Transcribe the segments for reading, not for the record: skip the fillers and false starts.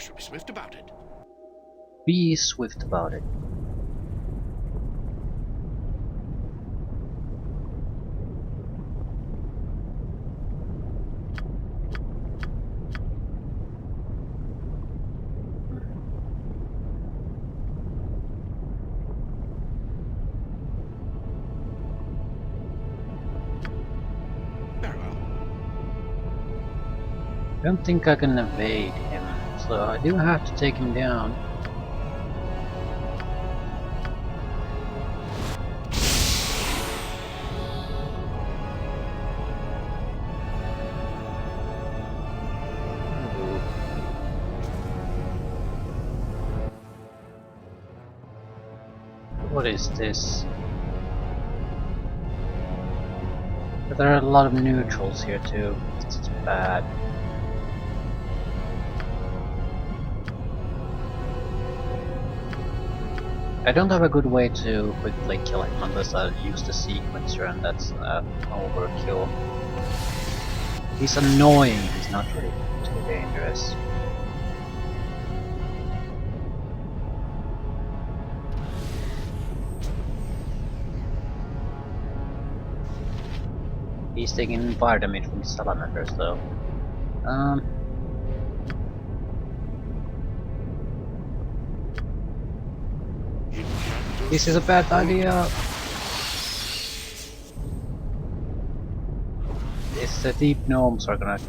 shall be swift about it. Be swift about it. Very well. I don't think I can evade him, so I do have to take him down. What is this? But there are a lot of neutrals here too. This is bad. I don't have a good way to quickly kill him unless I use the sequencer, and that's overkill. He's annoying, he's not really too dangerous. He's taking fire damage from salamanders though. This is a bad idea. The deep gnomes are gonna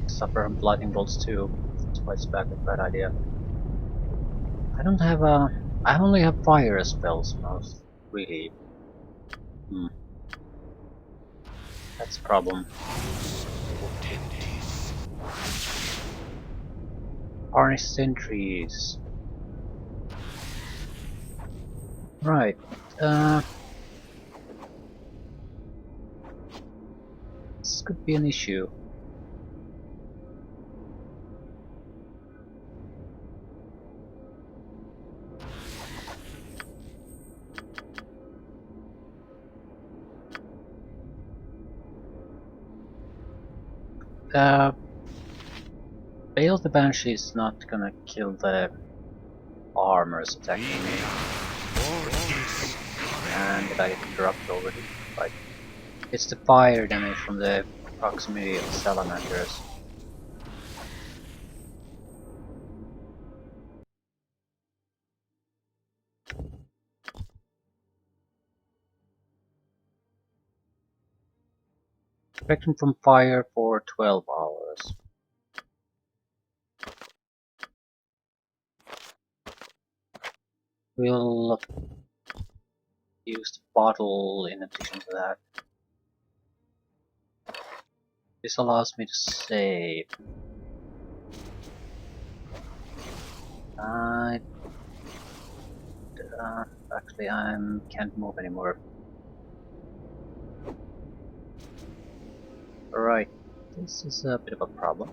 suffer from lightning bolts too. That's why it's bad idea. I don't have I only have fire spells most, really. That's a problem. Harness sentries. Right. This could be an issue. Bale the Banshee is not gonna kill the armors attacking me. And did I get dropped already? Right. It's the fire damage from the proximity of the salamanders. Protect him from fire for 12 hours. We'll use the bottle in addition to that. This allows me to save. Actually, I can't move anymore. Right, this is a bit of a problem.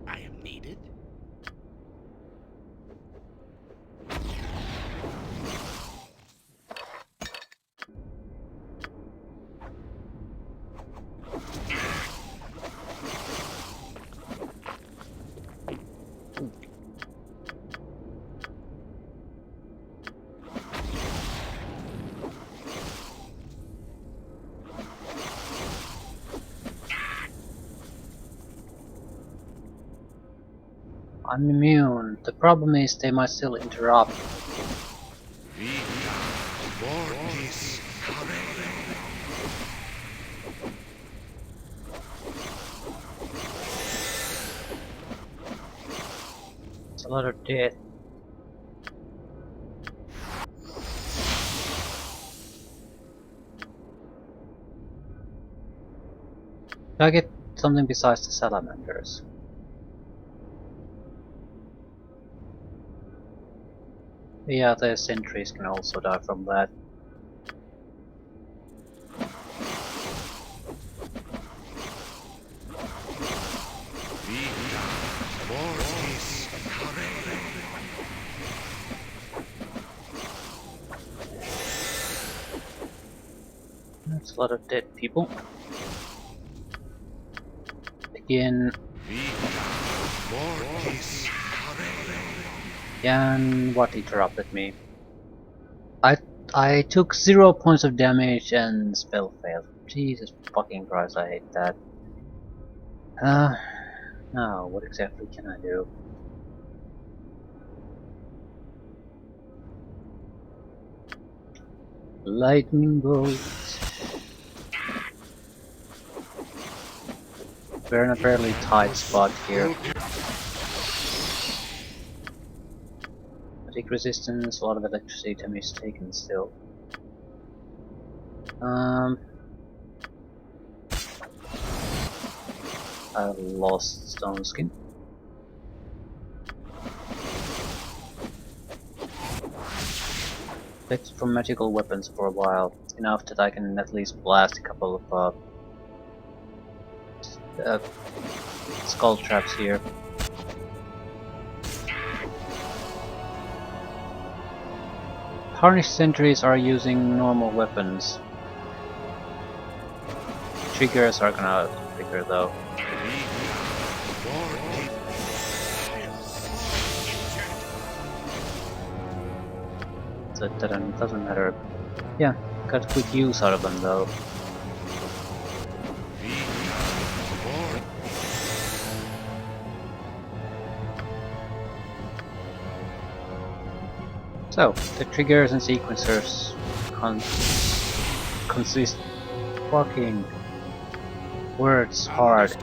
I am needed. I'm immune. The problem is they might still interrupt. It's a lot of death. Do I get something besides the salamanders? Yeah, the sentries can also die from that. That's a lot of dead people. Again. And what interrupted me? I took 0 points of damage and spell failed. Jesus fucking Christ, I hate that. Now what exactly can I do? Lightning bolts. We're in a fairly tight spot here. Fatigue resistance, a lot of electricity damage taken still. I lost stone skin. Effects from magical weapons for a while, enough that I can at least blast a couple of skull traps here. Harnished sentries are using normal weapons. Triggers are gonna trigger though. So it doesn't matter. Yeah, got quick use out of them though. So, the triggers and sequencers consist fucking words hard.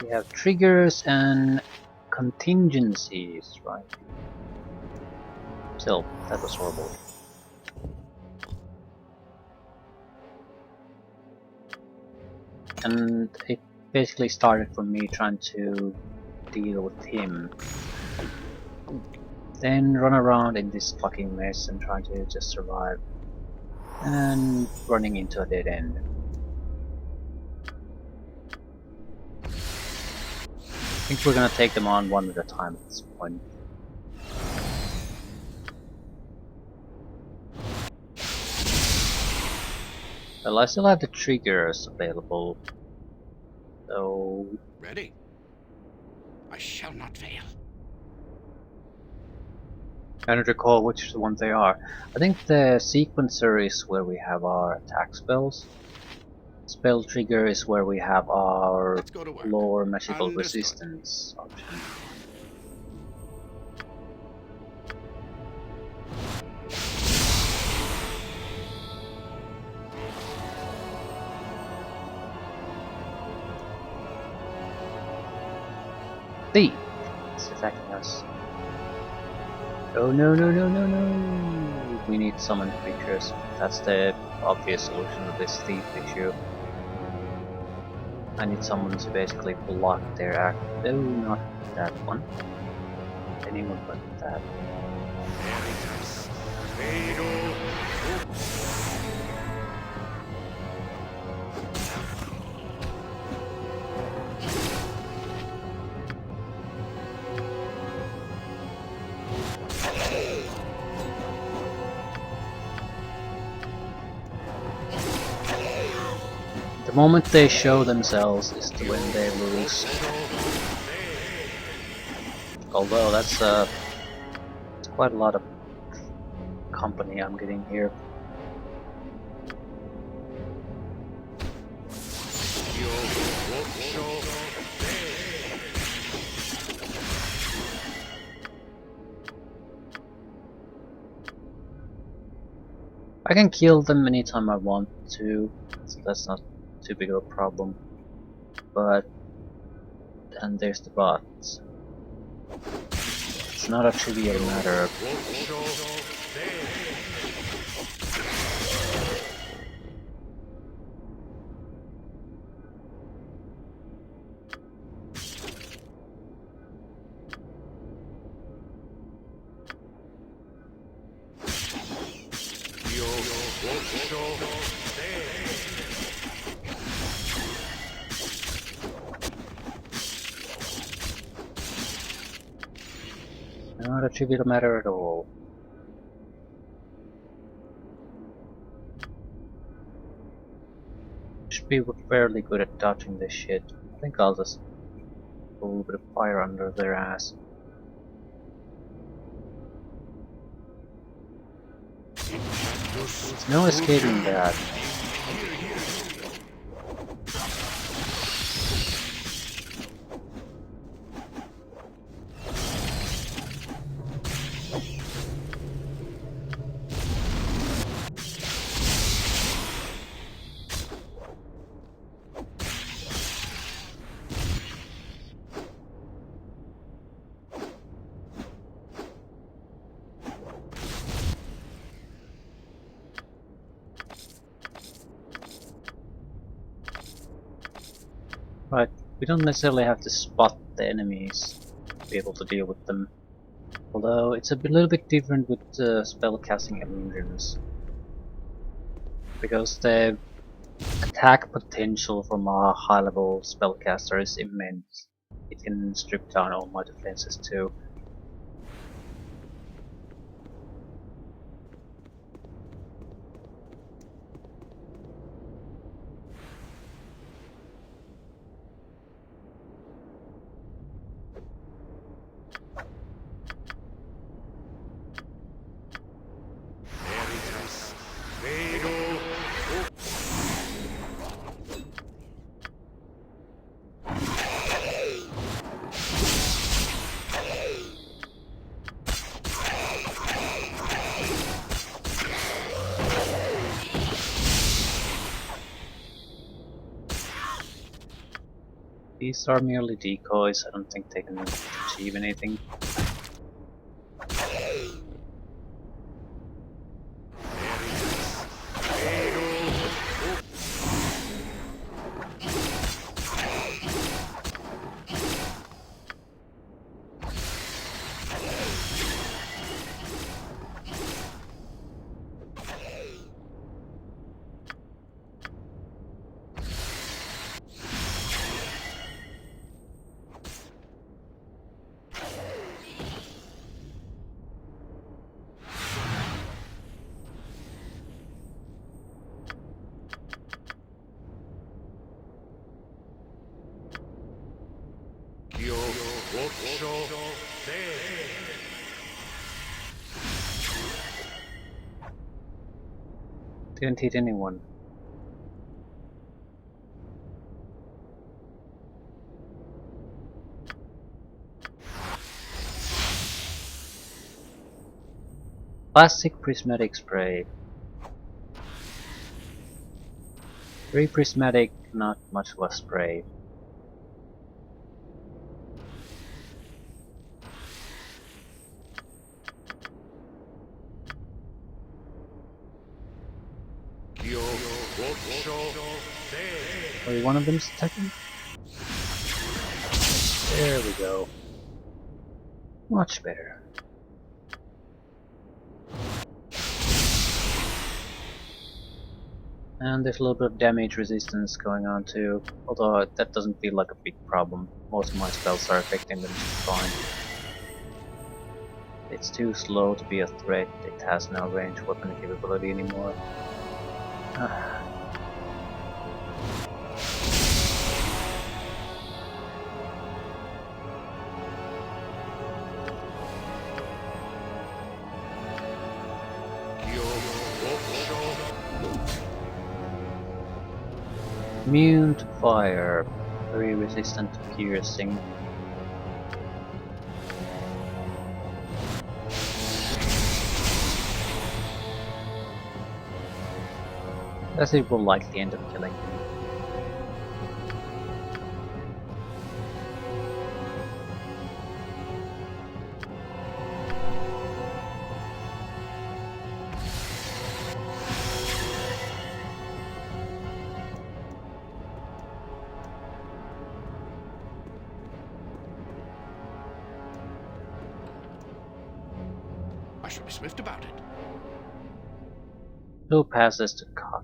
We have triggers and contingencies, right? Still, that was horrible. And it basically started from me trying to deal with him. Then run around in this fucking mess and trying to just survive. And running into a dead end. I think we're gonna take them on one at a time at this point. Well, I still have the triggers available. So... Ready? I shall not fail. I don't recall which ones they are. I think the sequencer is where we have our attack spells. Spell trigger is where we have our Let's go to work. lower magical Understood. resistance option. See, it's attacking us. Oh no no no no no! We need summon creatures. That's the obvious solution to this thief issue. I need someone to basically block their act. Oh, not that one. Anyone but that. The moment they show themselves is when they lose. Although that's quite a lot of company I'm getting here. I can kill them anytime I want to, so that's not too big of a problem. But then there's the bots. It's not a trivial matter. Not a trivial matter at all. Should be fairly good at dodging this shit. I think I'll just put a little bit of fire under their ass. There's no escaping that. Right, we don't necessarily have to spot the enemies to be able to deal with them. Although it's a little bit different with spellcasting illusions. Because the attack potential from a high level spellcaster is immense. It can strip down all my defenses too. These are merely decoys, I don't think they can achieve anything. Didn't hit anyone. Plastic prismatic spray. Very prismatic, not much of a spray. Only one of them's attacking? There we go. Much better. And there's a little bit of damage resistance going on too, although that doesn't feel like a big problem. Most of my spells are affecting them just fine. It's too slow to be a threat, it has no ranged weapon capability anymore. Immune to fire, very resistant to piercing. As it will likely end up killing him. I shall be swift about it. Who passes the cut?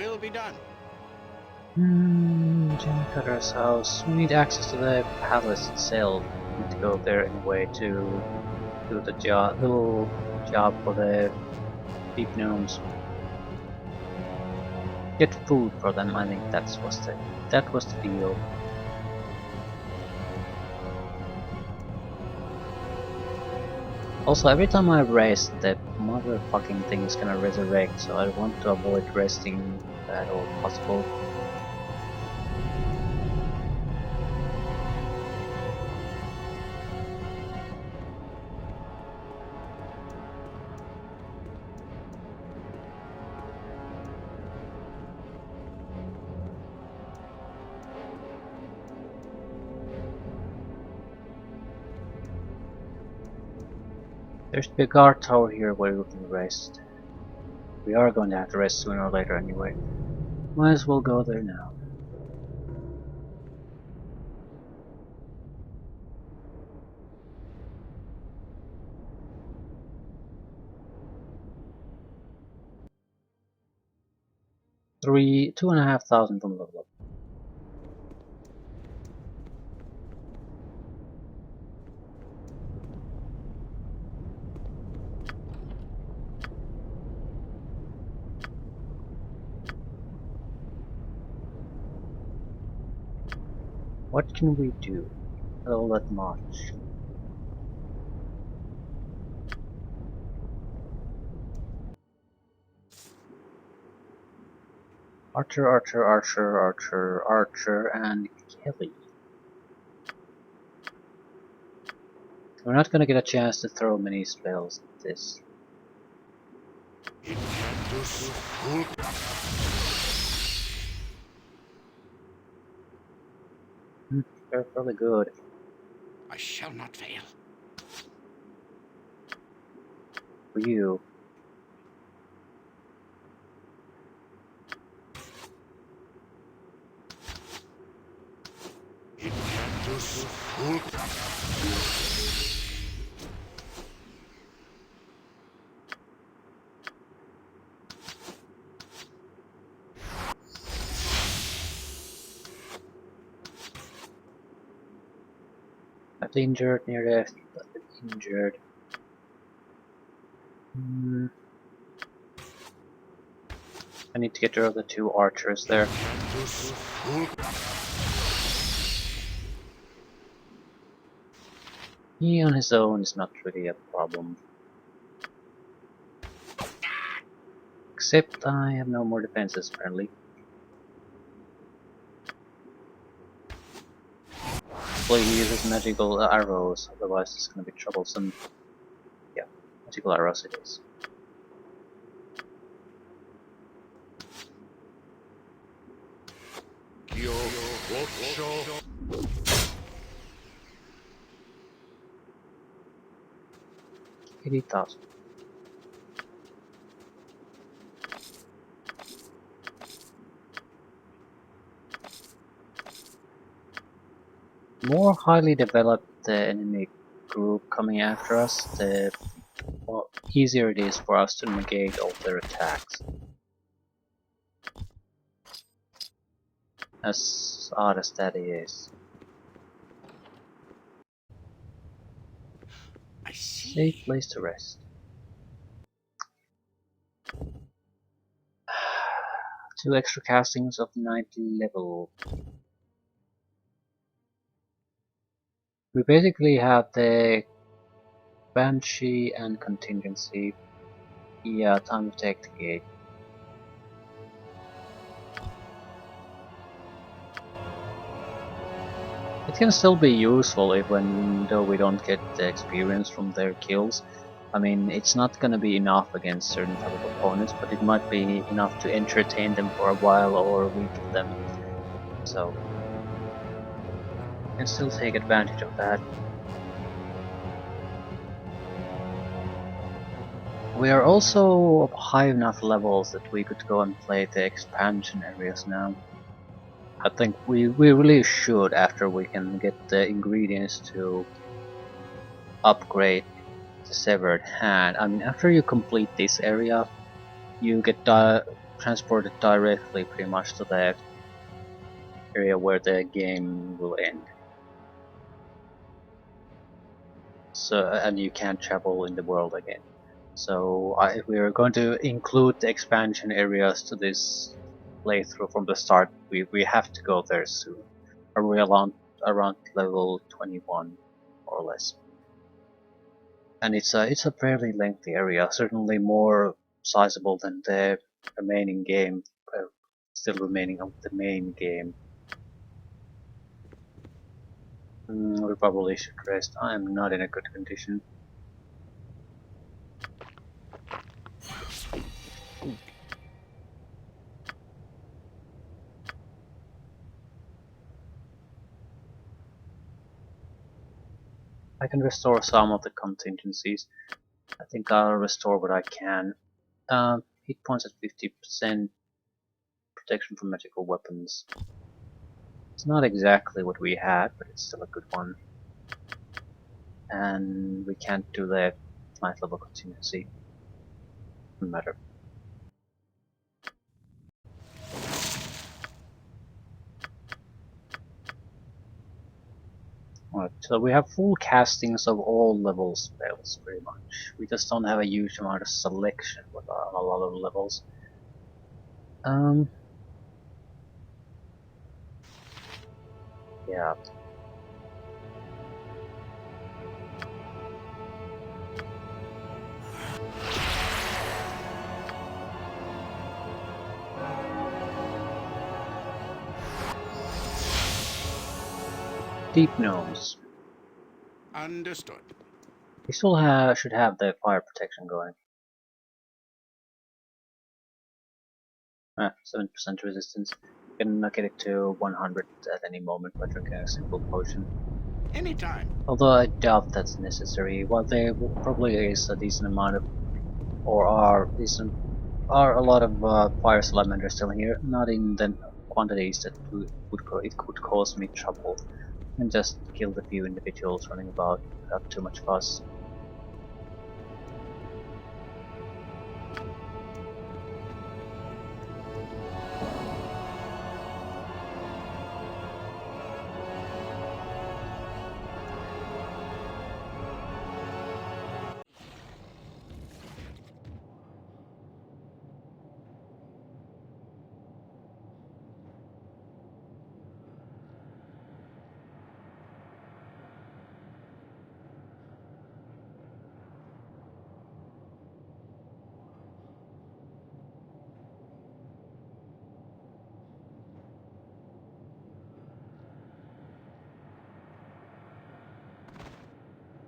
will be done. Jimmy Cutter's house. We need access to the palace itself. We need to go there anyway to do the little job for the deep gnomes. Get food for them. I think that was the deal. Also, every time I rest, the motherfucking thing is gonna resurrect, so I want to avoid resting at all possible. There's the guard tower here where we can rest. We are going to have to rest sooner or later anyway. Might as well go there now. Two and a half thousand from level up. What can we do? Not all that much. Archer, Archer, Archer, Archer, Archer, and Kelly. We're not gonna get a chance to throw many spells at this. They're fairly good. I shall not fail. For you. Left injured, near death, left injured. I need to get rid of the two archers there. He on his own is not really a problem. Except I have no more defenses apparently. Hopefully he uses magical arrows, otherwise it's gonna be troublesome. Yeah, magical arrows it is. $80,000. More highly developed the enemy group coming after us, the more easier it is for us to negate all their attacks. As odd as that is. I see. Safe place to rest. Two extra castings of 90 level. We basically have the Banshee and Contingency. Yeah, time to take the gate. It can still be useful even though we don't get the experience from their kills. I mean, it's not gonna be enough against certain type of opponents, but it might be enough to entertain them for a while or weaken them. So, you can still take advantage of that. We are also of high enough levels that we could go and play the expansion areas now. I think we really should after we can get the ingredients to upgrade the severed hand. I mean, after you complete this area, you get transported directly pretty much to the area where the game will end. So, and you can't travel in the world again. So if we are going to include the expansion areas to this playthrough from the start, we have to go there soon. Are we around level 21 or less? And it's a fairly lengthy area, certainly more sizable than the remaining game, still remaining of the main game. We probably should rest. I am not in a good condition. I can restore some of the contingencies. I think I'll restore what I can. Hit points at 50%, protection from magical weapons. It's not exactly what we had, but it's still a good one. And we can't do the 9th level contingency. Doesn't matter. Alright, so we have full castings of all level spells, pretty much. We just don't have a huge amount of selection with a lot of levels. Yeah. Deep Gnomes. Understood. We still should have the fire protection going. 7% resistance. You can get it to 100 at any moment by drinking a simple potion. Anytime. Although I doubt that's necessary. While there probably is a decent amount of, or are a lot of fire salamanders still here, not in the quantities that it could cause me trouble. And just kill the few individuals running about without too much fuss.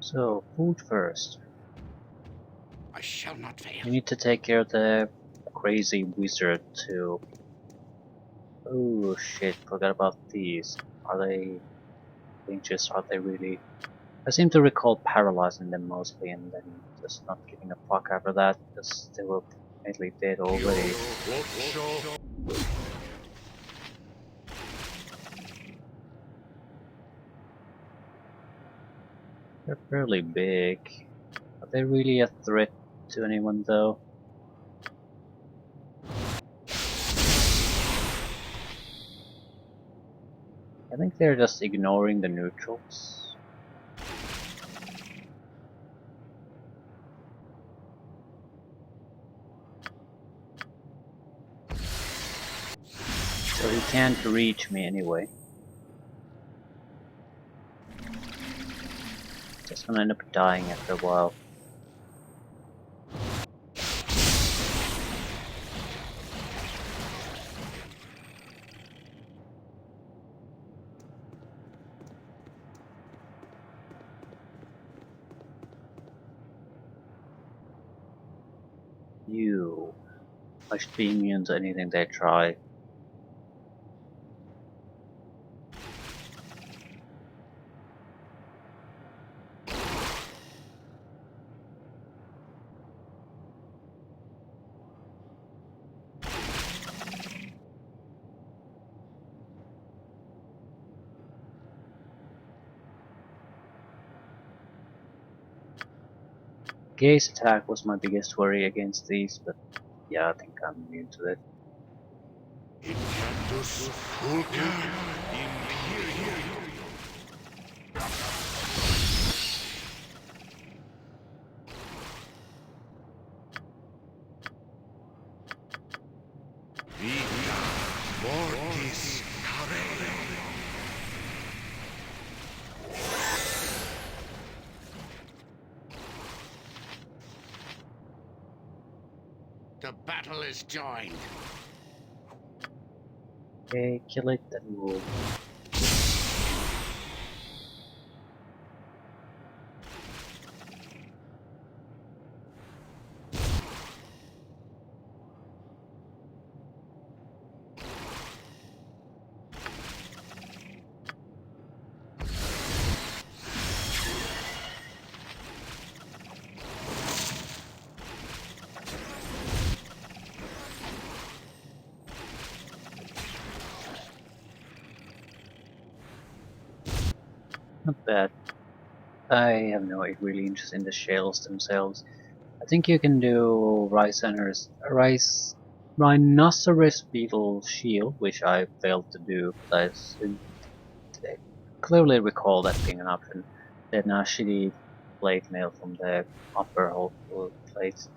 So, food first. I shall not fail. We need to take care of the crazy wizard too. Oh shit, forgot about these. Are they dangerous? Are they really? I seem to recall paralyzing them mostly and then just not giving a fuck after that because they were mainly dead already. They're fairly big. Are they really a threat to anyone though? I think they're just ignoring the neutrals. So he can't reach me anyway. Just gonna end up dying after a while. You. I should be immune to anything they try. Gaze attack was my biggest worry against these, but yeah, I think I'm immune to it. The battle is joined. Okay, kill it and move. Not bad. I have no really interest in the shells themselves. I think you can do rhinoceros beetle shield, which I failed to do, but I clearly recall that being an option. Then a shitty plate mail from the upper whole plates.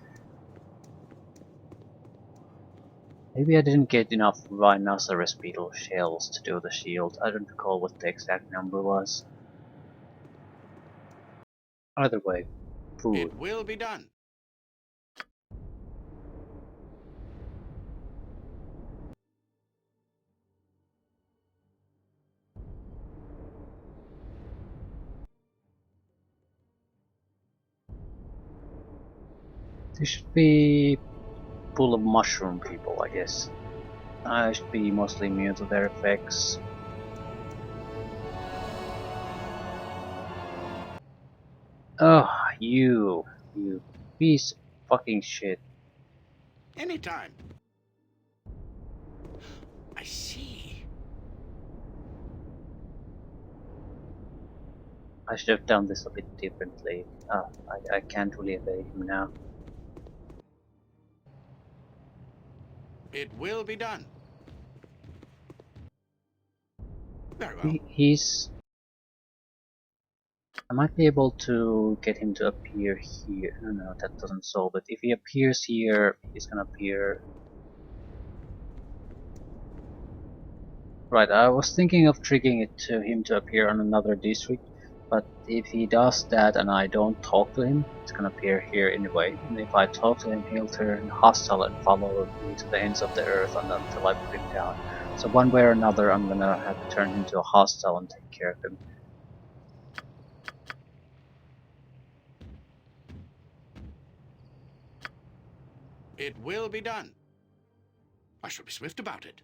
Maybe I didn't get enough rhinoceros beetle shells to do the shield. I don't recall what the exact number was. Either way, food. It will be done. This should be full of mushroom people, I guess. I should be mostly immune to their effects. Oh, you piece of fucking shit. Anytime. I see. I should have done this a bit differently. I can't really evade him now. It will be done. Very well. He's... I might be able to get him to appear here. No, that doesn't solve it. If he appears here, he's gonna appear... Right, I was thinking of triggering it to him to appear on another district, but if he does that and I don't talk to him, it's gonna appear here anyway. And if I talk to him, he'll turn hostile and follow me to the ends of the earth until I put him down. So one way or another, I'm gonna have to turn him into a hostile and take care of him. It will be done. I shall be swift about it.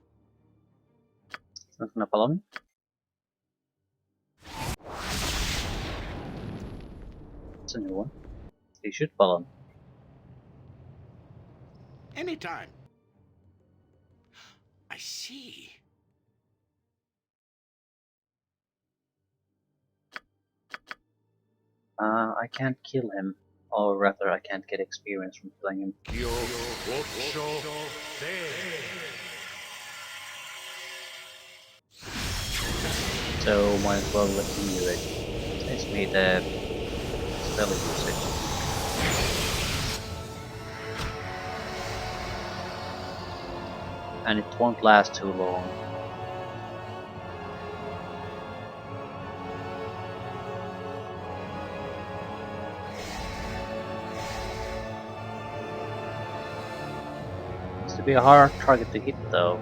Not gonna follow me? It's a new one. He should follow me. Anytime. I see. I can't kill him, or rather I can't get experience from killing him. So might as well let him do it. Saves me the spell usage. And it won't last too long. Seems to be a hard target to hit though.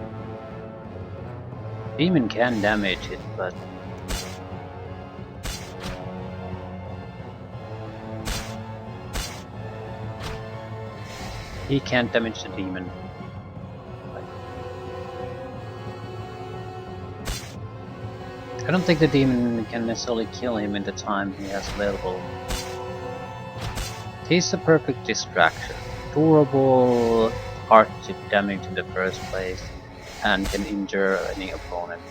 Demon can damage it, but he can't damage the demon. I don't think the demon can necessarily kill him in the time he has available. He's a perfect distraction. Durable, hard to damage in the first place, and can injure any opponent.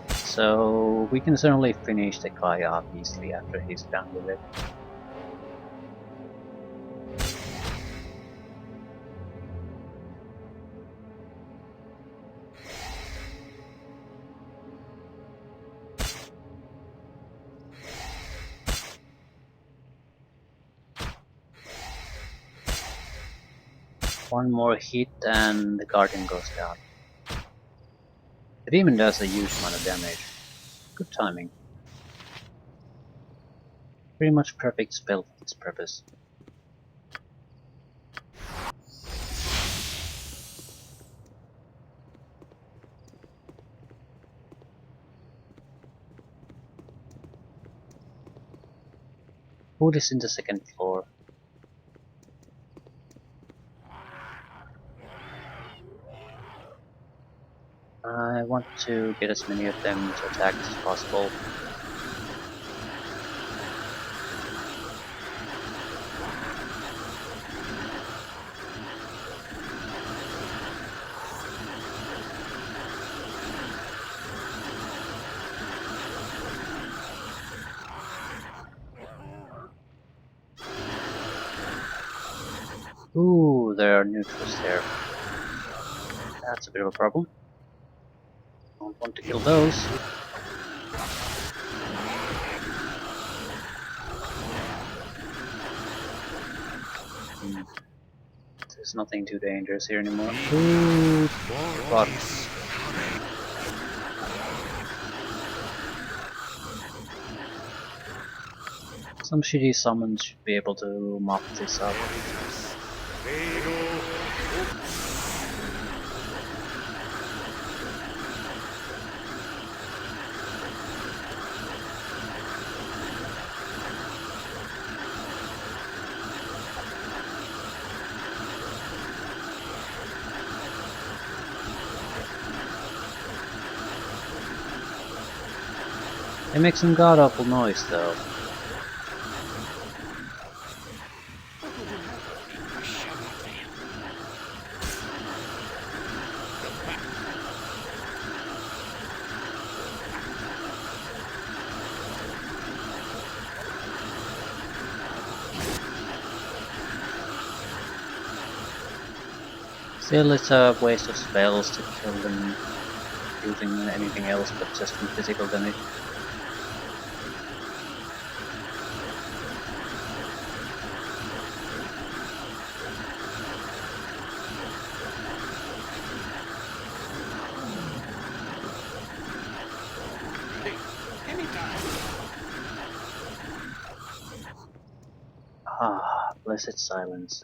So we can certainly finish the guy up easily after he's done with it. One more hit and the guardian goes down. The demon does a huge amount of damage. Good timing. Pretty much perfect spell for this purpose. Food is in the second floor. I want to get as many of them to attack as possible. Ooh, there are neutrals there. That's a bit of a problem. Don't want to kill those. There's nothing too dangerous here anymore. Ooh, fuck. Some shitty summons should be able to mop this up. They make some god awful noise though. Still, it's a waste of spells to kill them using anything else but just from physical damage. Ah, blessed silence.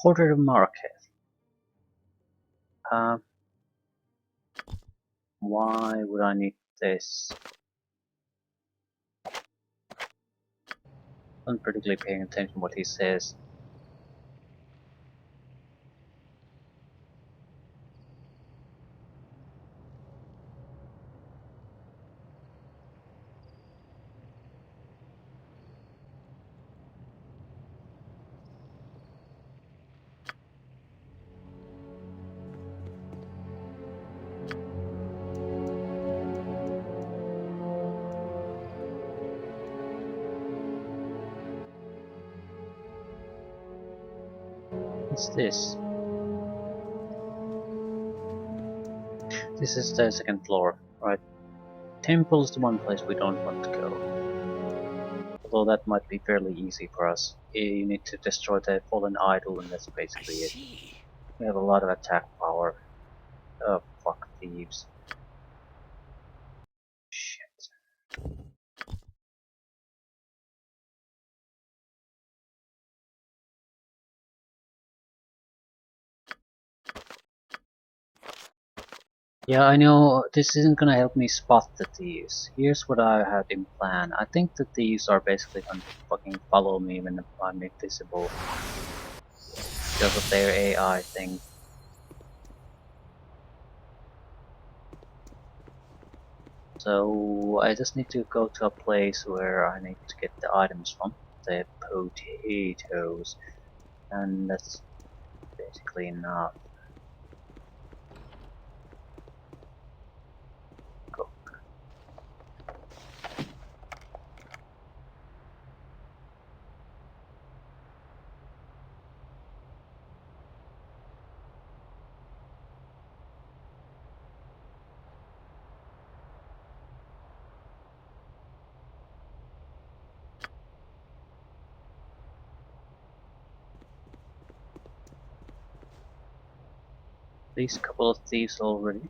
Porter Market. Why would I need this? I'm particularly paying attention to what he says. What's this? This is the second floor, right? Temple is the one place we don't want to go. Although that might be fairly easy for us. You need to destroy the fallen idol and that's basically it. We have a lot of attack power. Oh, fuck thieves. Shit. Yeah, I know this isn't gonna help me spot the thieves. Here's what I had in plan. I think the thieves are basically going to fucking follow me when I'm invisible. Because of their AI thing. So I just need to go to a place where I need to get the items from. The potatoes. And that's basically enough. least a couple of thieves already.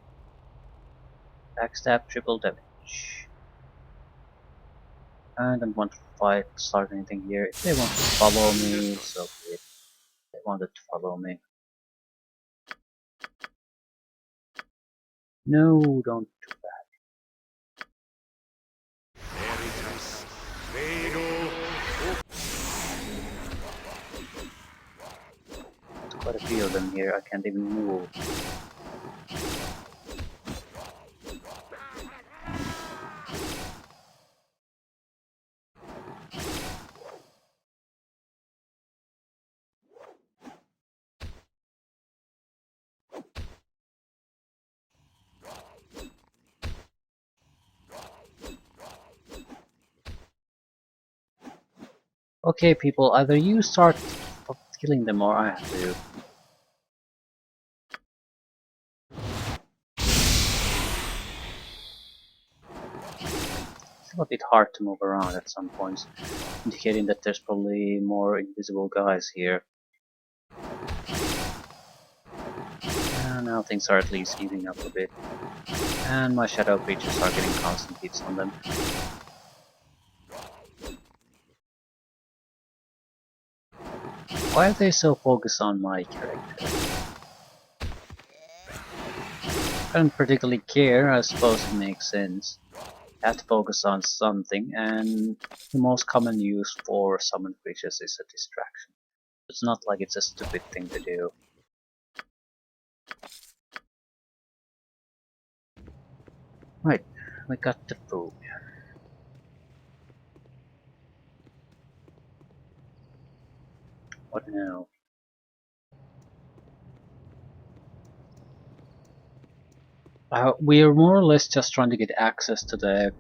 Backstab, triple damage. I don't want to start anything here. If they want to follow me, so be it. They wanted to follow me. No, don't do Veritas, Credo. that. Quite a few of them here. I can't even move. Okay, people, either you start killing them or I have to. It's a bit hard to move around at some points, indicating that there's probably more invisible guys here. And now things are at least easing up a bit. And my shadow creatures are getting constant hits on them. Why are they so focused on my character? I don't particularly care, I suppose it makes sense. I have to focus on something, and the most common use for summoned creatures is a distraction. It's not like it's a stupid thing to do. Right, we got the food. What now? We're more or less just trying to get access to the It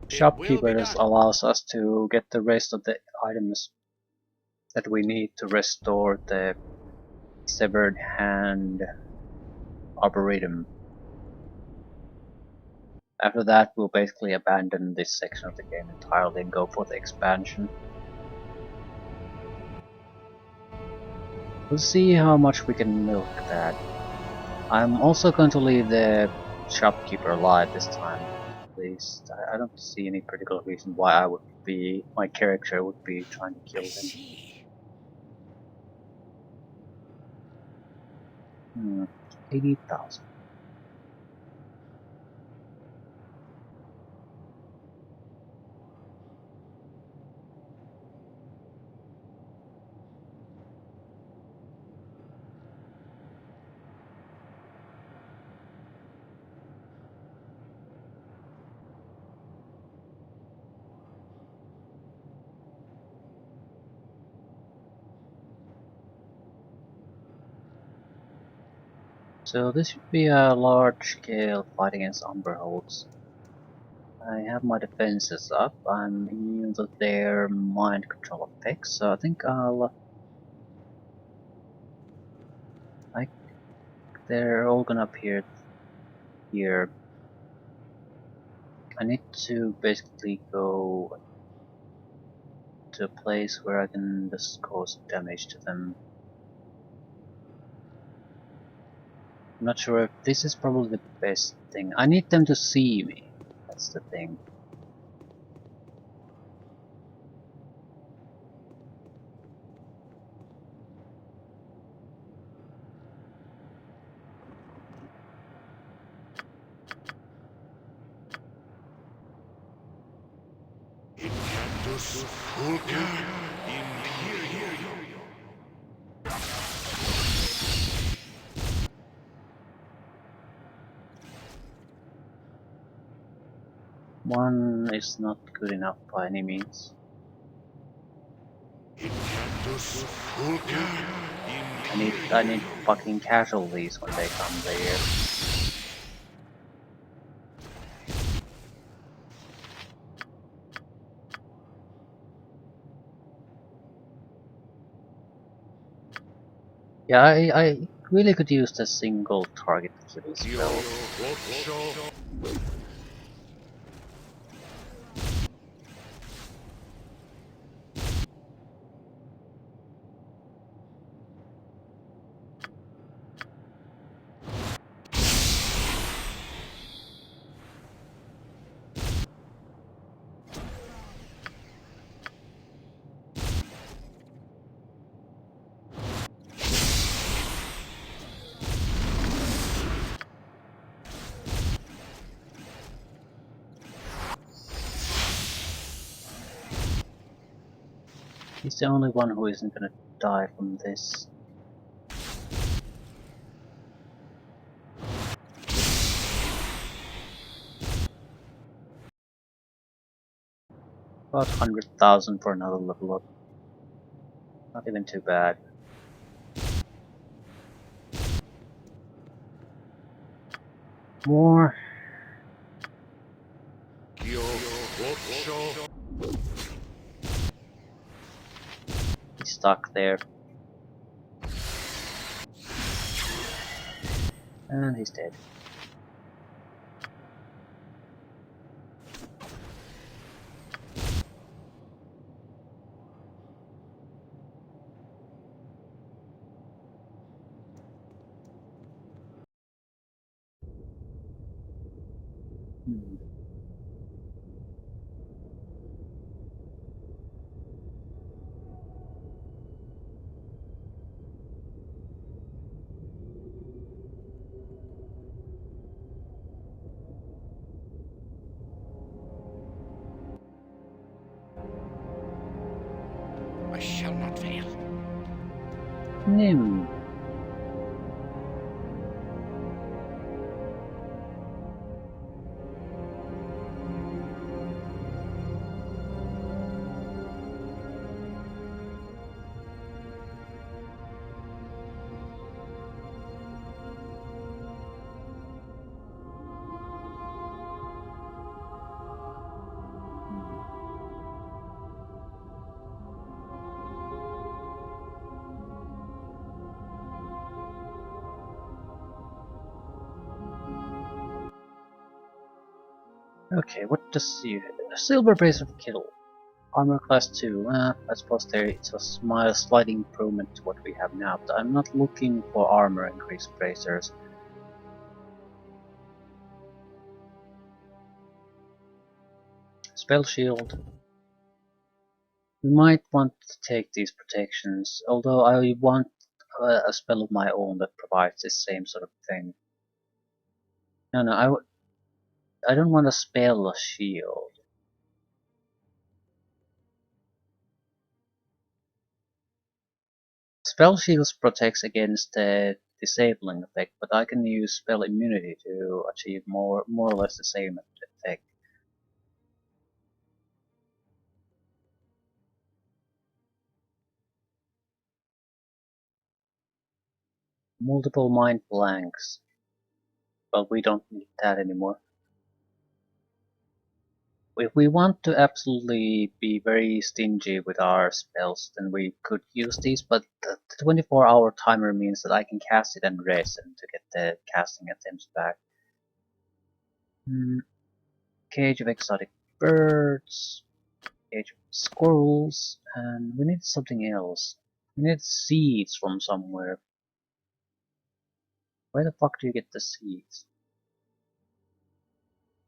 will be shopkeepers. done. Allows us to get the rest of the items that we need to restore the severed hand arboretum. After that, we'll basically abandon this section of the game entirely and go for the expansion. We'll see how much we can milk that. I'm also going to leave the shopkeeper alive this time. At least I don't see any particular reason why my character would be trying to I kill him. see. 80,000. So this should be a large-scale fight against Umberholds. I have my defenses up. I'm immune to their mind control effects, so I think they're all gonna appear here. I need to basically go to a place where I can just cause damage to them. I'm not sure if this is probably the best thing. I need them to see me. That's the thing. Incantus Fulca Imperio. One is not good enough by any means. Incantus Fulca I need fucking casualties when they come there. Yeah, I really could use the single target kill spell. He's the only one who isn't gonna die from this. About 100,000 for another level up. Not even too bad. More. He's stuck there. And he's dead. Hmm. I shall not fail. Hmm. Okay, what does you? Silver base of kill. Armor class 2. I suppose it's a slight improvement to what we have now, but I'm not looking for armor increase bracers. Spell shield. We might want to take these protections, although I want a spell of my own that provides the same sort of thing. No, I don't want a spell shield. Spell shields protects against the disabling effect, but I can use spell immunity to achieve more or less the same effect. Multiple mind blanks. Well, we don't need that anymore. If we want to absolutely be very stingy with our spells, then we could use these, but the 24-hour timer means that I can cast it and rest and to get the casting attempts back. Cage of exotic birds, cage of squirrels, and we need something else. We need seeds from somewhere. Where the fuck do you get the seeds?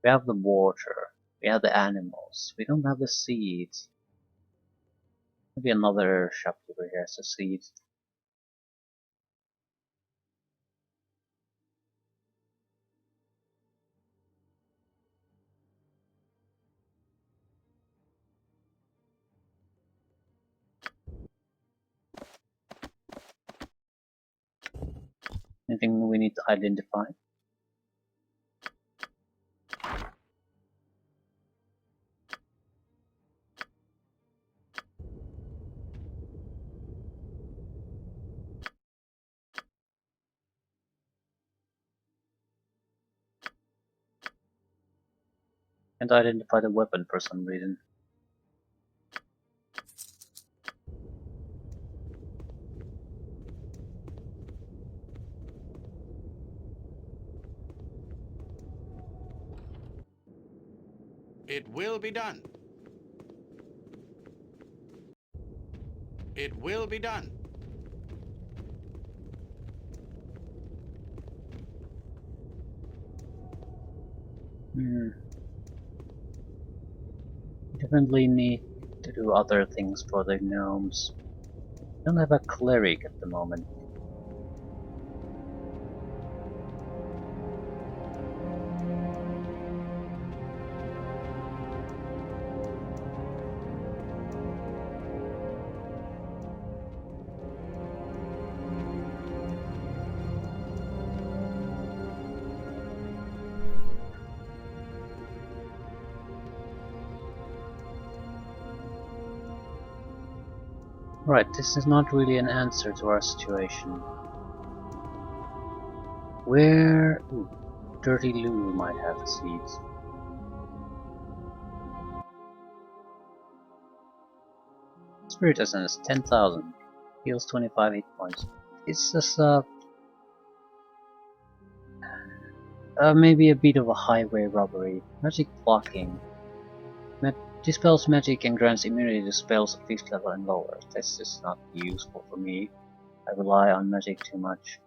We have the water, we have the animals, we don't have the seeds. Maybe another shopkeeper here has the seeds. Anything we need to identify? Can't identify the weapon for some reason. It will be done. It will be done. Definitely need to do other things for the gnomes. Don't have a cleric at the moment. Right, this is not really an answer to our situation. Where... Ooh, Dirty Lou might have the seeds. Spirit Essence, 10,000. Heals 25 hit points. It's just maybe a bit of a highway robbery. Magic blocking. Dispels magic and grants immunity to spells of 5th level and lower. That's just not useful for me. I rely on magic too much.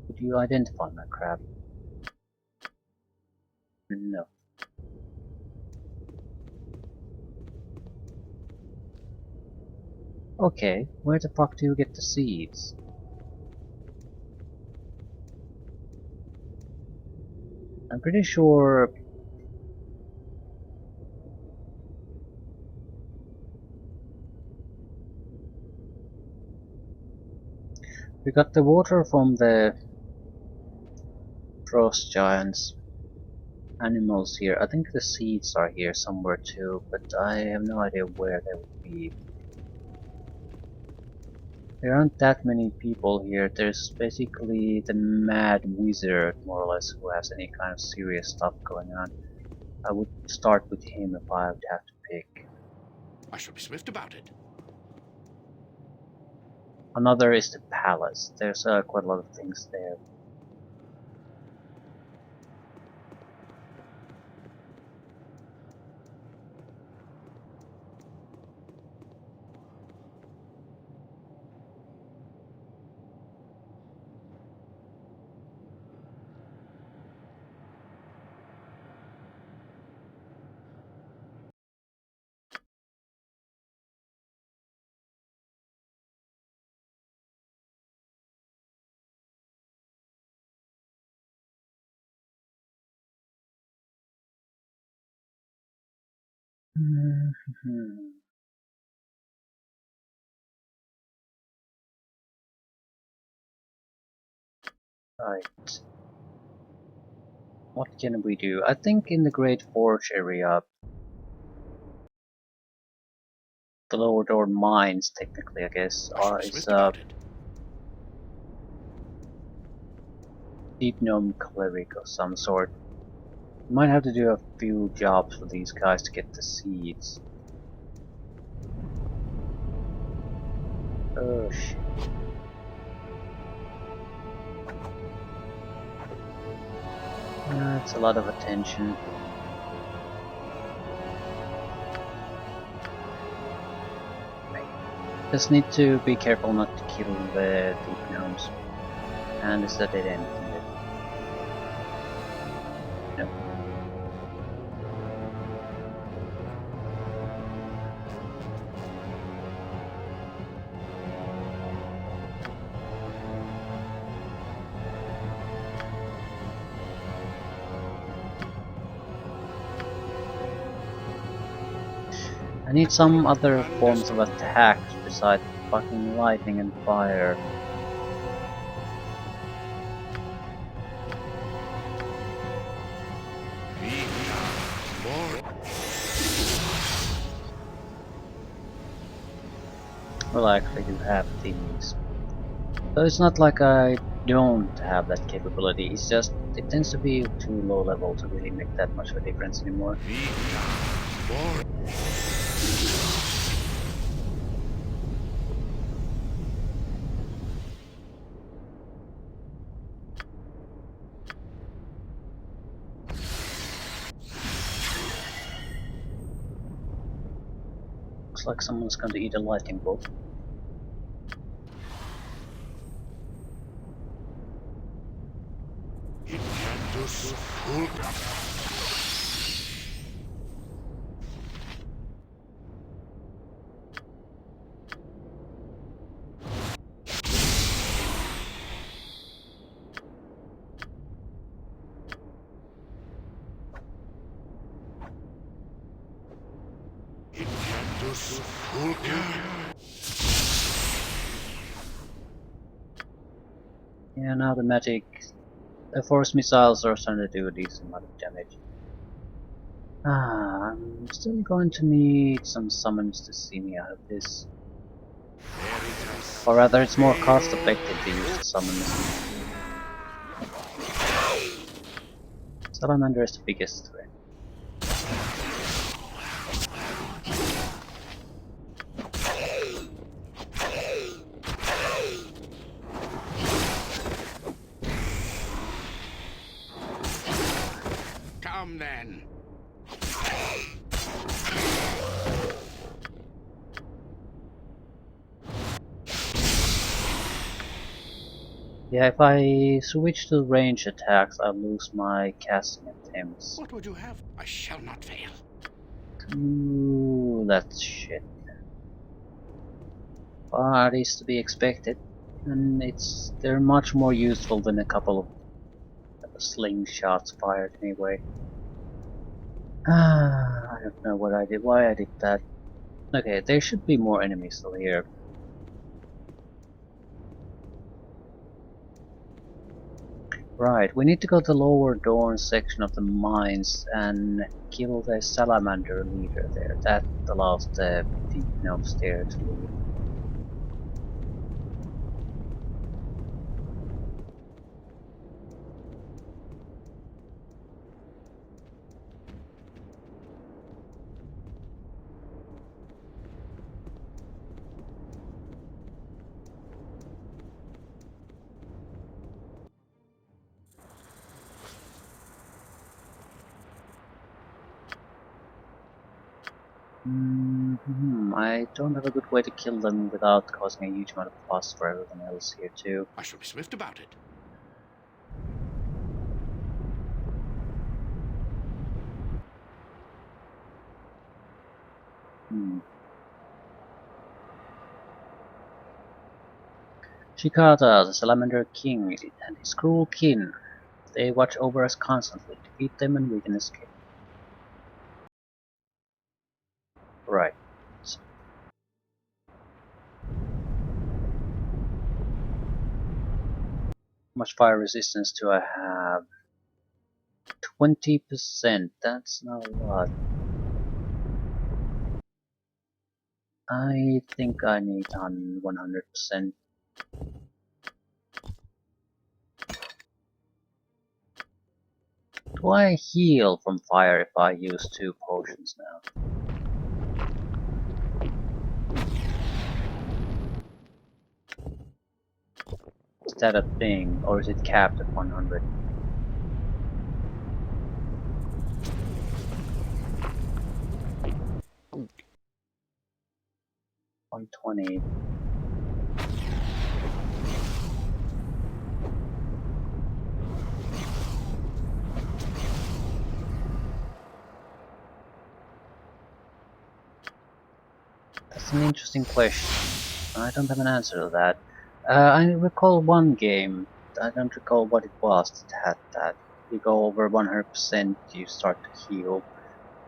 Could you identify my crab? No. Okay, where the fuck do you get the seeds? I'm pretty sure... we got the water from the frost giants animals here. I think the seeds are here somewhere too, but I have no idea where they would be. There aren't that many people here. There's basically the mad wizard, more or less, who has any kind of serious stuff going on. I would start with him if I would have to pick. I shall be swift about it. Another is the palace. There's quite a lot of things there. Right. What can we do? I think in the Great Forge area, the Lower Dorn mines, technically, I guess, I shall be is swift about it. deep gnome cleric of some sort. You might have to do a few jobs for these guys to get the seeds. Oh shit. That's a lot of attention. Just need to be careful not to kill the deep gnomes. And is that dead end? No. I need some other forms of attack besides fucking lightning and fire. Well, I actually do have these. So it's not like I don't have that capability, it's just it tends to be too low level to really make that much of a difference anymore. Looks like someone's going to eat a lightning bolt. Yeah, now the magic... the force missiles are starting to do a decent amount of damage. I'm still going to need some summons to see me out of this. Or rather, it's more cost effective to use the summons. Salamander is the biggest threat. Come then. Yeah, if I switch to range attacks, I lose my casting attempts. What would you have? I shall not fail. Ooh, that's shit. But it's to be expected. And they're much more useful than a couple of slingshots fired anyway. I don't know what I did, why I did that. Okay, there should be more enemies still here. Right, we need to go to the lower Dorn section of the mines and kill the salamander leader there. That allows the deep gnomes there to leave. I don't have a good way to kill them without causing a huge amount of fuss for everyone else here too. I shall be swift about it. Shikata, the Salamander King, and his cruel kin. They watch over us constantly. Defeat them and we can escape. Right. So, how much fire resistance do I have? 20%. That's not a lot. I think I need on 100%. Do I heal from fire if I use 2 potions now? Is that a thing, or is it capped at 100? 120. That's an interesting question. I don't have an answer to that. I recall one game, I don't recall what it was that had that. You go over 100%, you start to heal.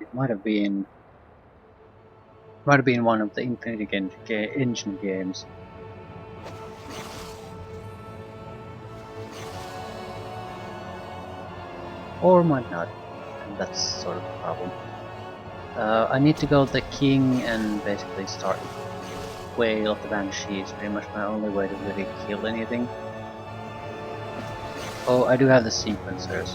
It might have been one of the Infinity Engine games. Or might not, and that's sort of the problem. I need to go to the king and basically start Whale of the Banshee is pretty much my only way to really kill anything. Oh, I do have the sequencers.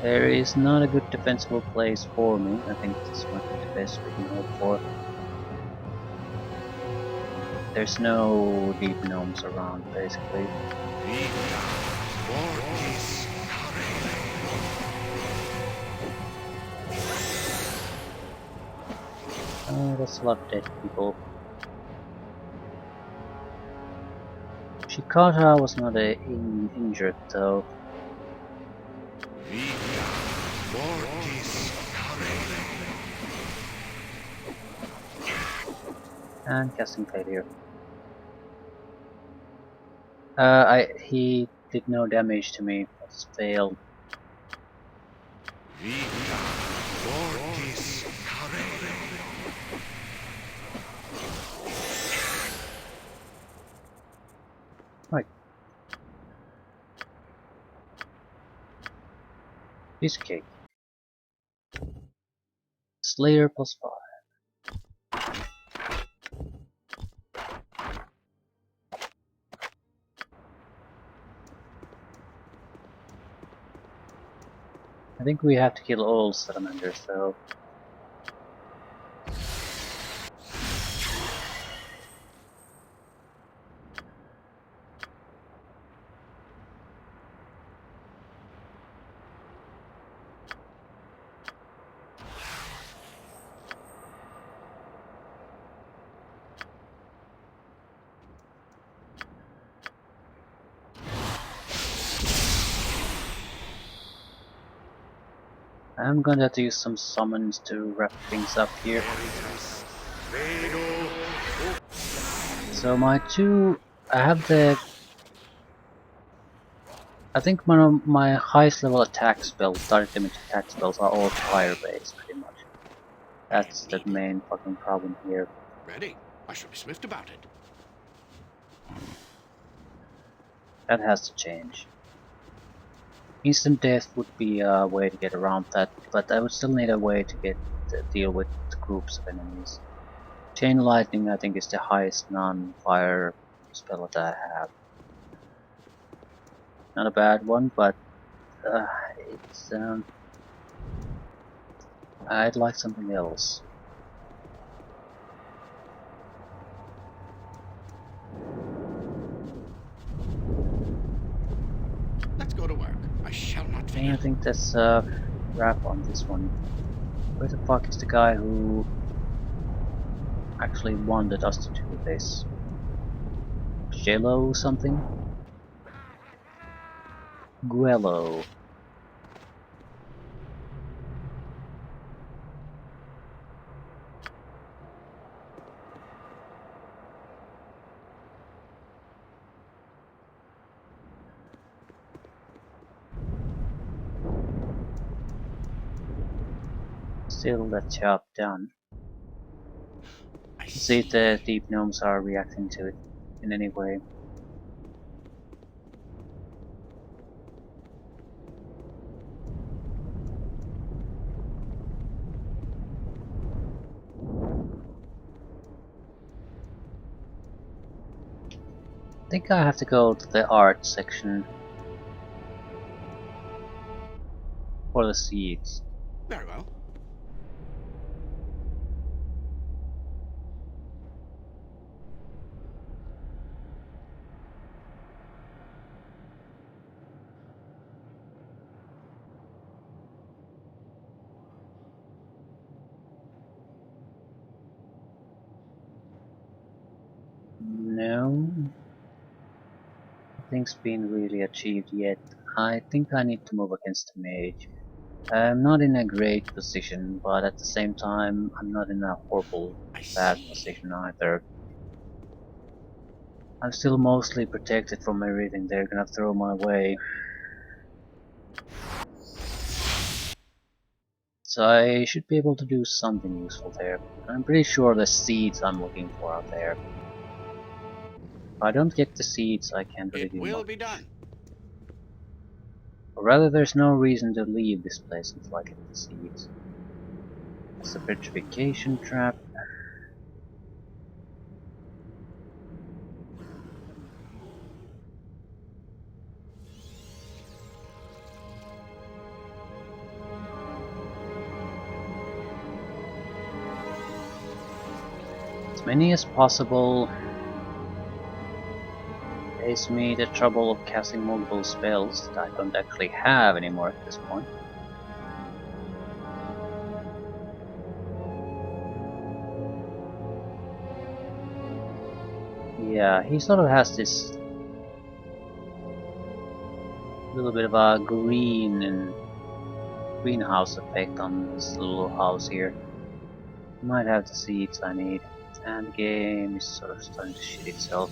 There is not a good defensible place for me. I think this might be the best we can hope for. There's no deep gnomes around, basically. Oh, that's a lot of dead people. Shikata was not injured though. And casting failure. He did no damage to me. I just failed. Cheesecake. Slayer +5. I think we have to kill all salamanders though. I'm gonna have to use some summons to wrap things up here. So my two, I think one of my highest level attack spells, direct damage attack spells, are all fire based pretty much. That's the main fucking problem here. Ready. I shall be swift about it. That has to change. Instant death would be a way to get around that, but I would still need a way to deal with groups of enemies. Chain lightning I think is the highest non-fire spell that I have. Not a bad one, but it's I'd like something else. Let's go to work. I shall not fail. And I think that's a wrap on this one. Where the fuck is the guy who actually wanted us to do this? Jello something? Guello. Still that job done. Let's see if the deep gnomes are reacting to it in any way. I think I have to go to the art section for the seeds. Very well. No, nothing's been really achieved yet. I think I need to move against the mage. I'm not in a great position, but at the same time, I'm not in a horrible bad position either. I'm still mostly protected from everything they're gonna throw my way. So I should be able to do something useful there. I'm pretty sure the seeds I'm looking for are there. If I don't get the seeds, I can't really do much. It will be done. Or rather, there's no reason to leave this place until I get the seeds. It's a petrification trap. As many as possible. Saves me the trouble of casting multiple spells that I don't actually have anymore at this point. Yeah, he sort of has this little bit of a greenhouse effect on this little house here. Might have the seeds I need, and the game is sort of starting to shit itself.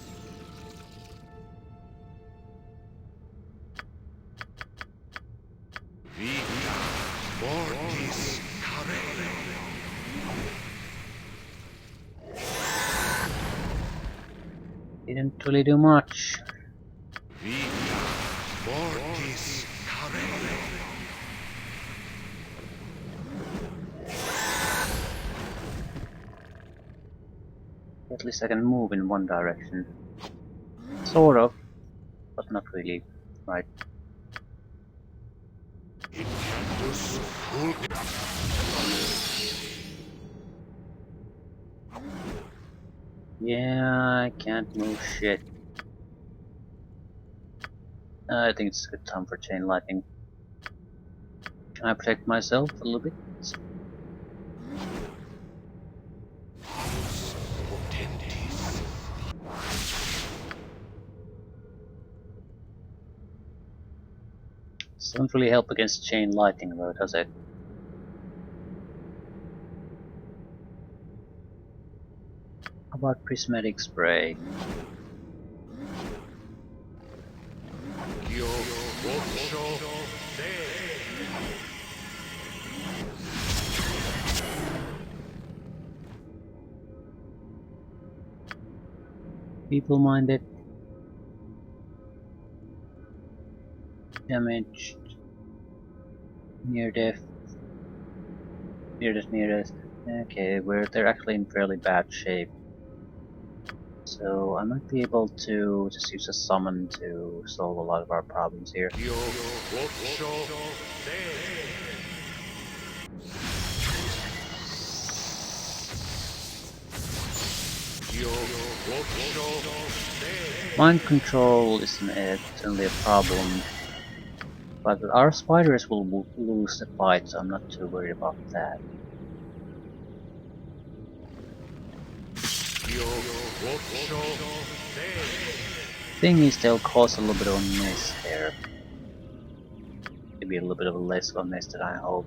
Didn't really do much. At least I can move in one direction. Sort of, but not really. Right. Yeah, I can't move shit. I think it's a good time for chain lightning. Can I protect myself a little bit? Doesn't really help against chain lightning though, does it? How about prismatic spray? People mind it. Damaged. Near death. Near death, near death. Okay, they're actually in fairly bad shape. So I might be able to just use a summon to solve a lot of our problems here. Mind control isn't certainly a problem, but our spiders will lose the fight, so I'm not too worried about that. Thing is, they'll cause a little bit of a mess there. Maybe a little bit of a less of a mess than I hope.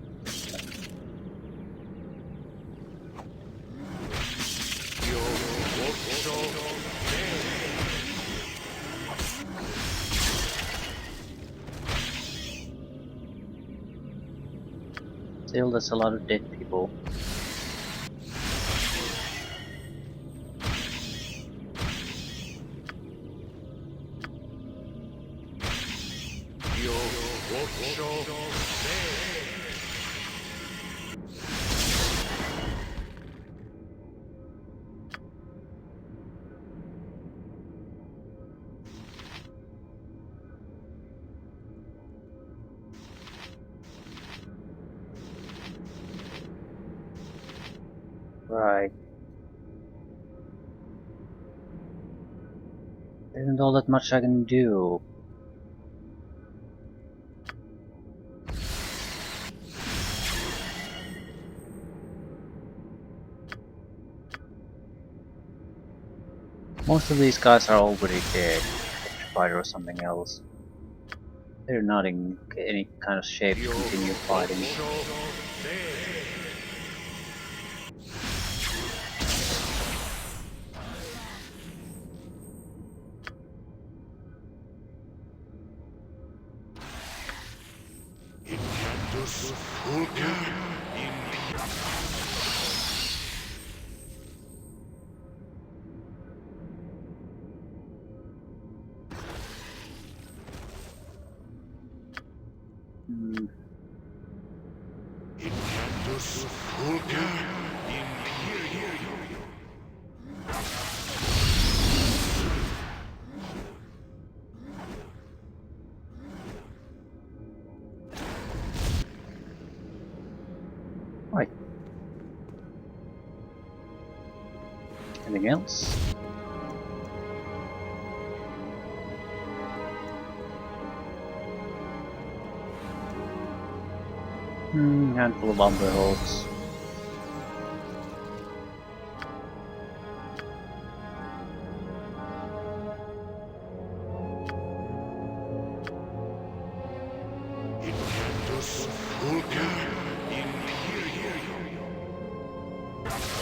Still, there's a lot of dead people. Right. There isn't all that much I can do. Most of these guys are already dead, fighter or something else. They're not in any kind of shape to continue fighting. Hmm. Right. Anything else? Handful of umber holds.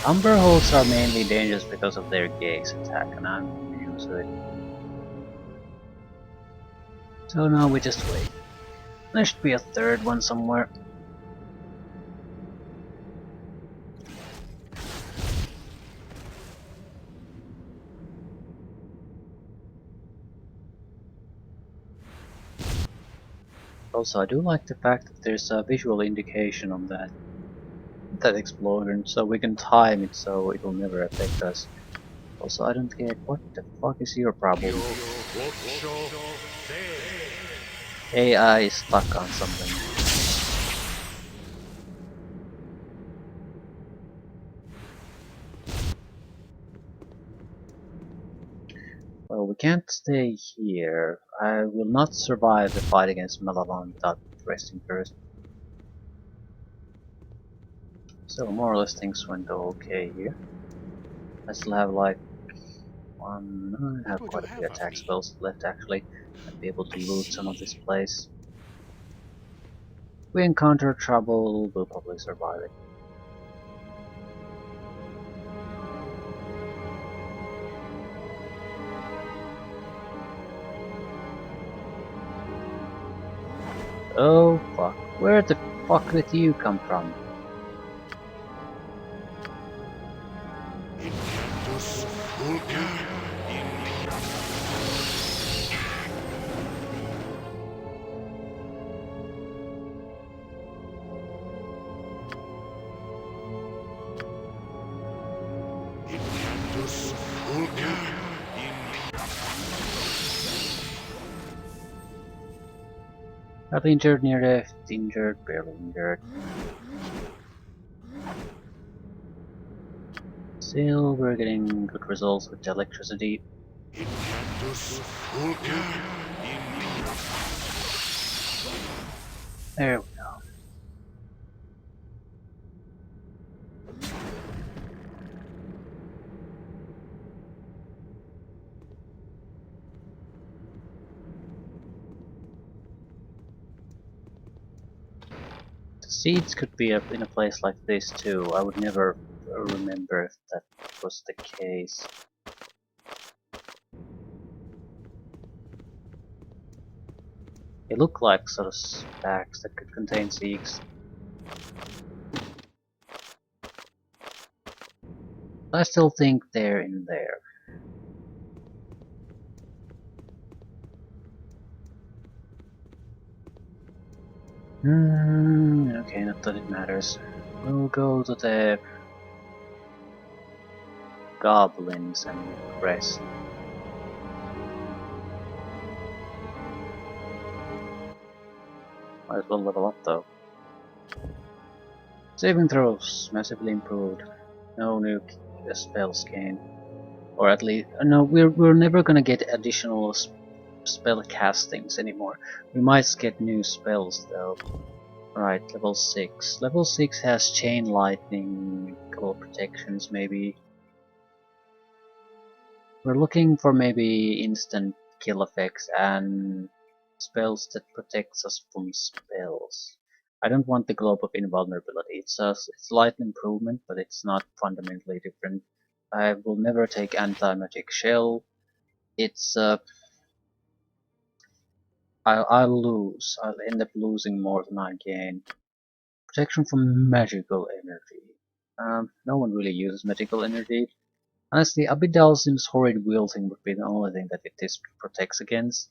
Umber holds are mainly dangerous because of their gaze attack, and I'm used to it. So now we just wait. There should be a third one somewhere. Also, I do like the fact that there's a visual indication on that explosion, so we can time it so it will never affect us. Also, I don't get what the fuck is your problem? AI is stuck on something. Well, we can't stay here. I will not survive the fight against Melavan without resting first. So more or less things went okay here. I still have like I have What would you quite a few have of attack me? spells left actually. I'd be able to I loot some of see. this place. If we encounter trouble, we'll probably survive it. Oh fuck, where the fuck did you come from? Inventus Vulca in Inventus Vulca in Not injured, near death, injured, barely injured. Still, we're getting good results with the electricity. Inventus Vulca in There we go. The seeds could be up in a place like this too. I would never remember if that was the case. They look like sort of stacks that could contain seeds. I still think they're in there. Okay, not that it matters. We'll go to the goblins and rest. Might as well level up though. Saving throws massively improved. No new spells gained. Or at least, no, we're never gonna get additional spell castings anymore. We might get new spells though. Right, level 6. Level 6 has chain lightning, couple protections maybe. We're looking for maybe instant kill effects and spells that protects us from spells. I don't want the Globe of Invulnerability. It's a slight improvement, but it's not fundamentally different. I will never take Anti-Magic Shell. It's I'll lose. I'll end up losing more than I gain. Protection from magical energy. No one really uses magical energy. Honestly, Abidalsim's horrid wilting would be the only thing that it protects against.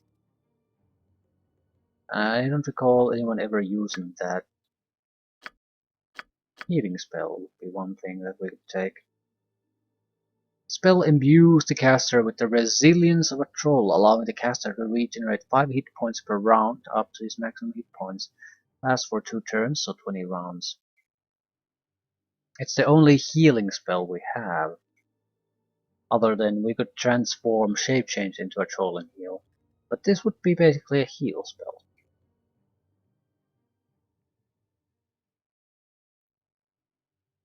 I don't recall anyone ever using that. Healing spell would be one thing that we could take. Spell imbues the caster with the resilience of a troll, allowing the caster to regenerate 5 hit points per round up to his maximum hit points. Lasts for 2 turns, so 20 rounds. It's the only healing spell we have. Other than we could transform shape change into a troll and heal. But this would be basically a heal spell.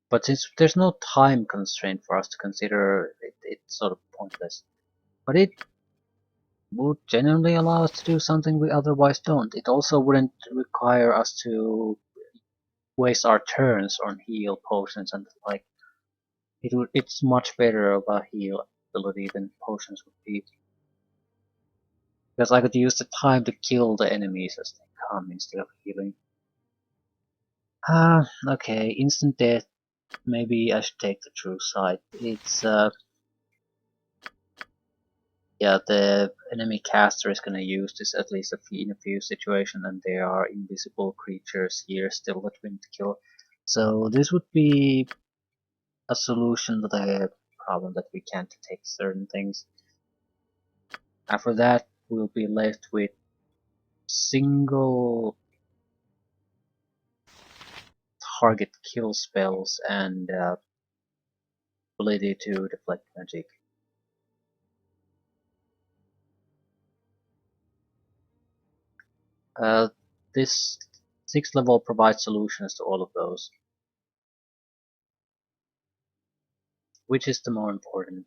But since there's no time constraint for us to consider, it's sort of pointless. But it would genuinely allow us to do something we otherwise don't. It also wouldn't require us to waste our turns on heal potions and like. It's much better of a heal ability than potions would be. Because I could use the time to kill the enemies as they come instead of healing. Okay, instant death. Maybe I should take the true side. It's yeah, the enemy caster is gonna use this at least in a few situations, and there are invisible creatures here still that we need to kill. So this would be a solution that I problem that we can't detect certain things. After that, we'll be left with single target kill spells and ability to deflect magic. This 6th level provides solutions to all of those. Which is the more important?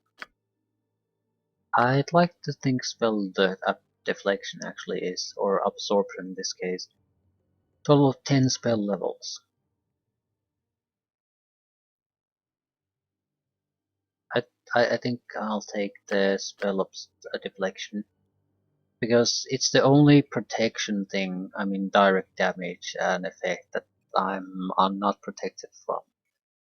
I'd like to think spell deflection actually is, or absorption in this case. Total of 10 spell levels. I think I'll take the spell of deflection. Because it's the only protection thing, I mean direct damage and effect that I'm not protected from.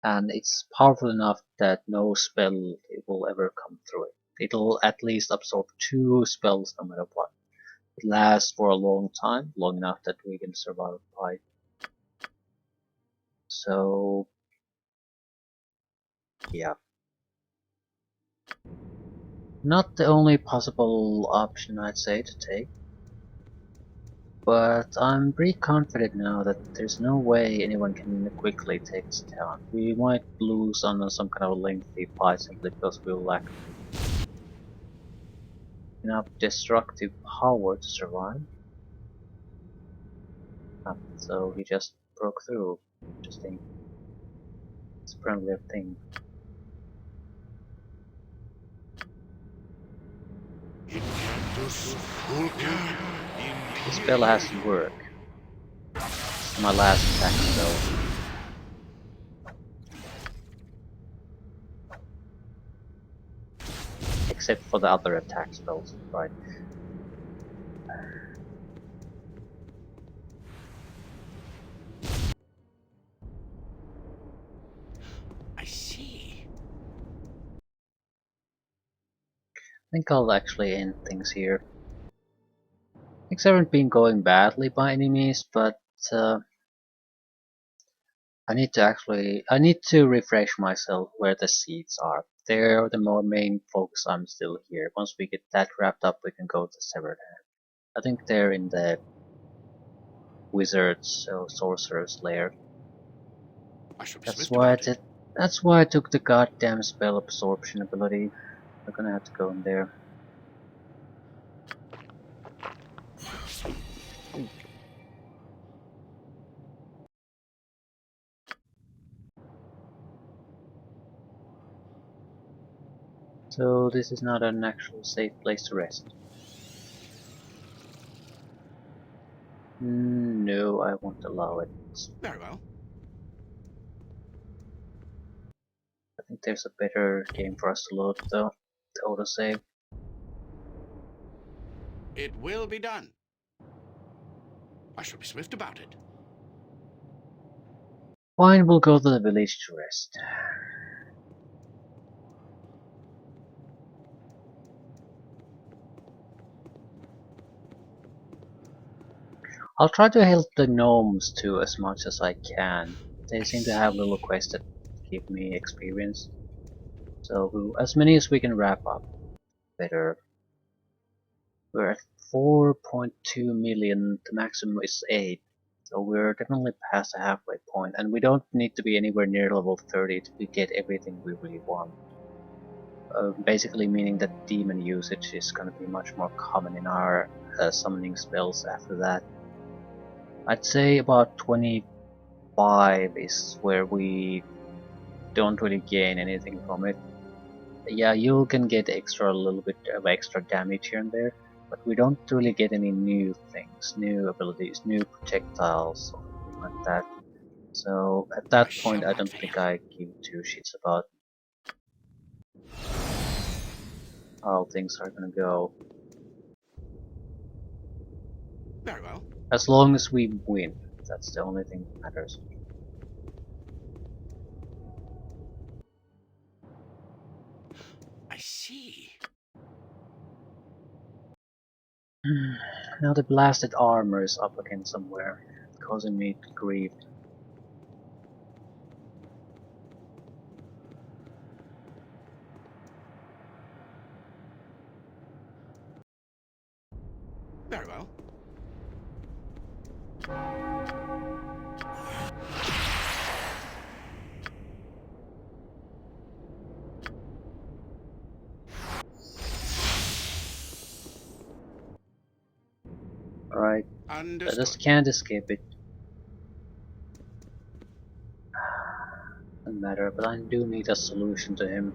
And it's powerful enough that no spell will ever come through it. It'll at least absorb 2 spells no matter what. It lasts for a long time, long enough that we can survive a fight. So yeah. Not the only possible option I'd say to take. But I'm pretty confident now that there's no way anyone can quickly take us down. We might lose on some kind of a lengthy fight simply because we lack enough destructive power to survive. So he just broke through. Interesting. It's apparently a thing. This spell has to work. It's my last attack spell. Except for the other attack spells, right? I see. I think I'll actually end things here. Things haven't been going badly by any means, but I need to refresh myself where the seeds are. They're the more main focus. I'm still here. Once we get that wrapped up, we can go to Severed Hand. I think they're in the wizard's or sorcerer's lair. I should be That's swift why I about it. did. That's why I took the goddamn spell absorption ability. We're gonna have to go in there. So this is not an actual safe place to rest. No, I won't allow it. Very well. I think there's a better game for us to load though. The autosave. It will be done. I shall be swift about it. Fine, we'll go to the village to rest. I'll try to help the gnomes too as much as I can. They I seem to have little see. quests that give me experience. So as many as we can wrap up, better. We're at 4.2 million, the maximum is 8. So we're definitely past the halfway point, and we don't need to be anywhere near level 30 to get everything we really want. Basically meaning that demon usage is going to be much more common in our summoning spells after that. I'd say about 25 is where we don't really gain anything from it. Yeah, you can get a little bit of extra damage here and there, but we don't really get any new things, new abilities, new projectiles, or anything like that. So at I that shall point, I not don't fail. think I give two shits about how things are gonna go. Very well. As long as we win, that's the only thing that matters. I see. Now the blasted armor is up again somewhere, causing me grief. Very well. Alright, I Understood. just can't escape it. Doesn't matter, but I do need a solution to him.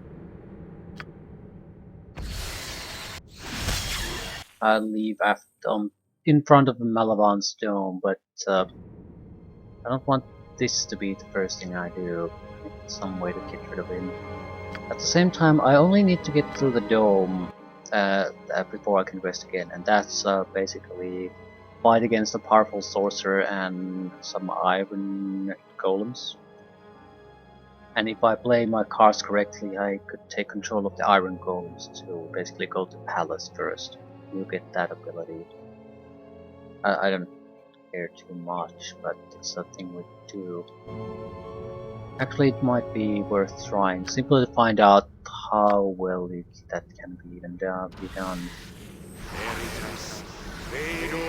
I'll leave after in front of the Malavan's dome, but I don't want this to be the first thing I do. I need some way to get rid of him. At the same time, I only need to get through the dome before I can rest again, and that's basically fight against a powerful sorcerer and some iron golems. And if I play my cards correctly, I could take control of the iron golems to basically go to palace first. You get that ability. I don't care too much, but it's a thing we do. Actually, it might be worth trying, simply to find out how well that can be even be done. Veritas. Vedo.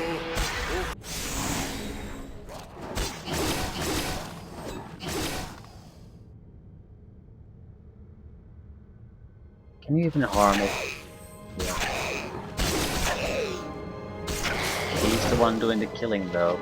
Can you even harm it? Yeah. He's the one doing the killing though.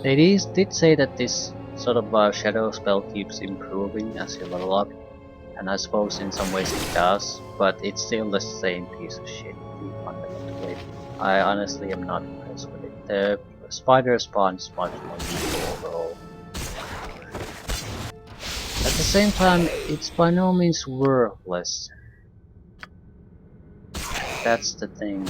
They did say that this sort of shadow spell keeps improving as you level up, and I suppose in some ways it does, but it's still the same piece of shit fundamentally. I honestly am not impressed with it. The spider spawn is much more useful overall. At the same time, it's by no means worthless. That's the thing.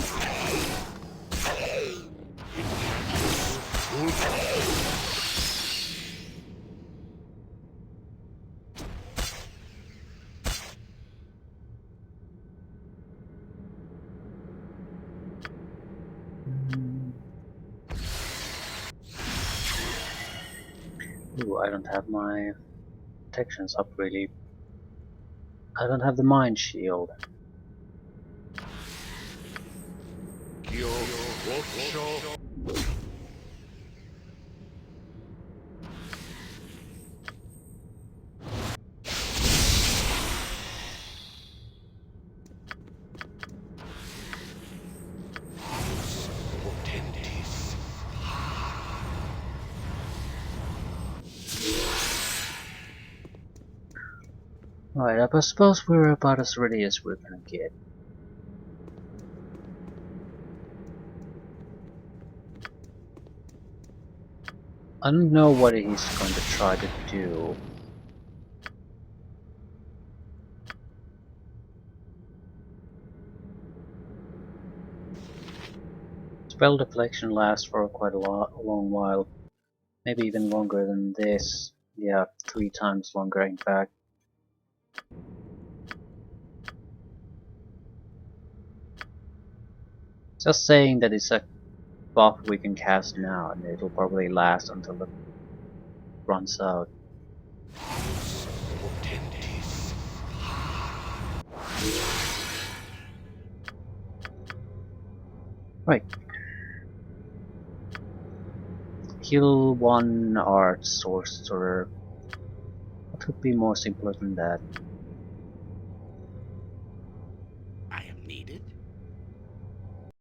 Ooh, I don't have my protections up really. I don't have the mind shield. Right, I suppose we're about as ready as we're gonna get. I don't know what he's going to try to do. Spell deflection lasts for quite a long while. Maybe even longer than this. Yeah, 3 times longer in fact. Just saying that it's a buff we can cast now, and it'll probably last until it runs out. Right. Kill one art sorcerer. What could be more simpler than that?